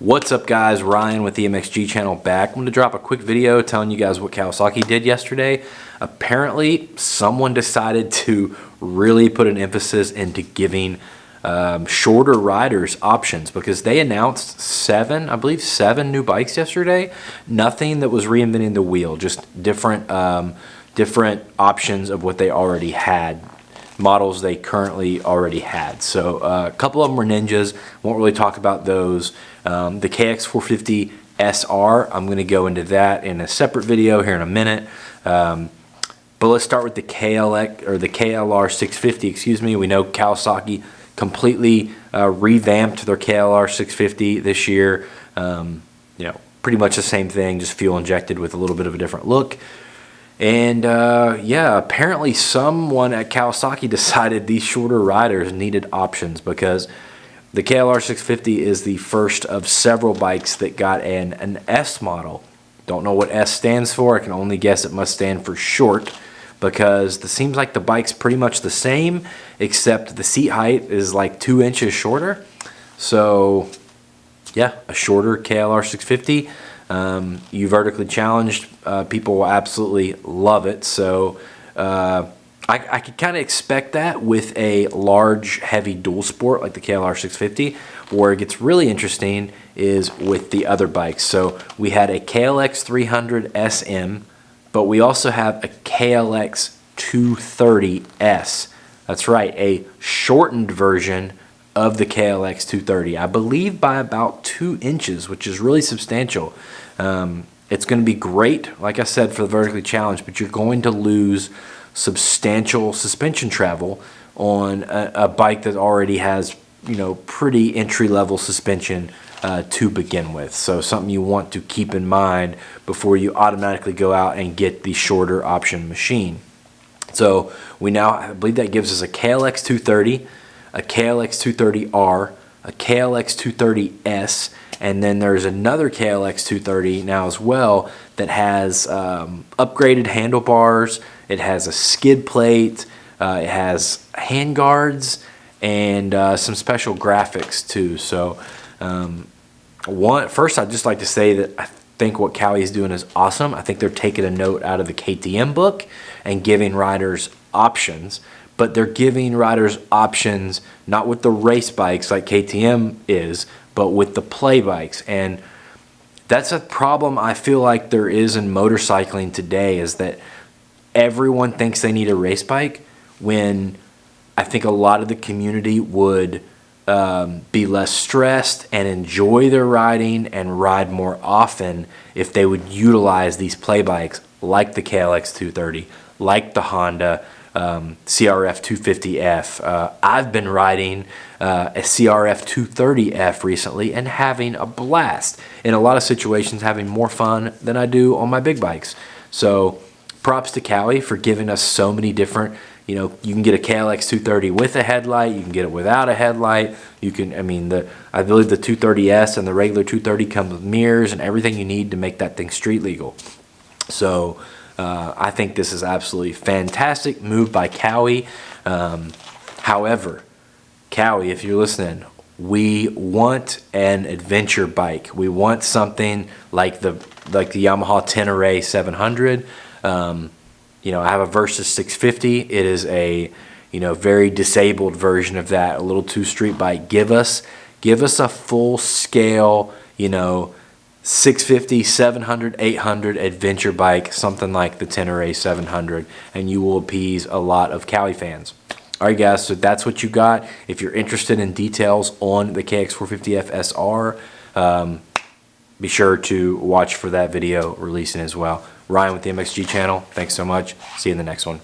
What's up guys, Ryan with the MXG channel back. I'm going to drop a quick video telling you guys what Kawasaki did yesterday. Apparently someone decided to really put an emphasis into giving shorter riders options, because they announced seven new bikes yesterday. Nothing that was reinventing the wheel, just different options of what they already had. Models they currently already had. So a couple of them were Ninjas. Won't really talk about those. The KX450 SR, I'm going to go into that in a separate video here in a minute. But let's start with the KLR 650. Excuse me. We know Kawasaki completely revamped their KLR 650 this year. You know, pretty much the same thing, just fuel injected with a little bit of a different look. And yeah, apparently someone at Kawasaki decided these shorter riders needed options, because the KLR 650 is the first of several bikes that got an S model. Don't know what S stands for. I can only guess it must stand for short, because it seems like the bike's pretty much the same, except the seat height is like 2 inches shorter. So yeah, a shorter KLR 650. You vertically challenged, people will absolutely love it. So I could kind of expect that with a large, heavy dual sport like the KLR 650. Where it gets really interesting is with the other bikes. So we had a KLX 300 SM, but we also have a KLX 230S. That's right, a shortened version of the KLX 230, I believe by about 2 inches, which is really substantial. It's going to be great, like I said, for the vertically challenged, but you're going to lose substantial suspension travel on a bike that already has, you know, pretty entry-level suspension to begin with. So something you want to keep in mind before you automatically go out and get the shorter option machine. So we now, I believe that gives us a KLX 230, a KLX 230R, a KLX 230S, and then there's another KLX 230 now as well that has upgraded handlebars. It has a skid plate. It has hand guards and some special graphics too. So first I'd just like to say that I think what Kawi is doing is awesome. I think they're taking a note out of the KTM book and giving riders options. But they're giving riders options not with the race bikes like KTM is, but with the play bikes. And that's a problem I feel like there is in motorcycling today, is that everyone thinks they need a race bike, when I think a lot of the community would be less stressed and enjoy their riding and ride more often if they would utilize these play bikes like the KLX 230, like the Honda CRF 250F. I've been riding a CRF 230F recently and having a blast. In a lot of situations, having more fun than I do on my big bikes. So props to Kawi for giving us so many different, you know, you can get a KLX 230 with a headlight, you can get it without a headlight. You can, I mean, I believe the 230S and the regular 230 come with mirrors and everything you need to make that thing street legal. So I think this is absolutely fantastic move by Kawi. However, Kawi, if you're listening, we want an adventure bike. We want something like the Yamaha Tenere 700. You know, I have a Versus 650. It is a, you know, very disabled version of that, a little two-street bike. Give us a full scale, you know, 650, 700, 800 adventure bike, something like the Tenere 700, and you will appease a lot of Kawi fans. All right, guys, so that's what you got. If you're interested in details on the KX450F SR, be sure to watch for that video releasing as well. Ryan with the MXG channel, thanks so much. See you in the next one.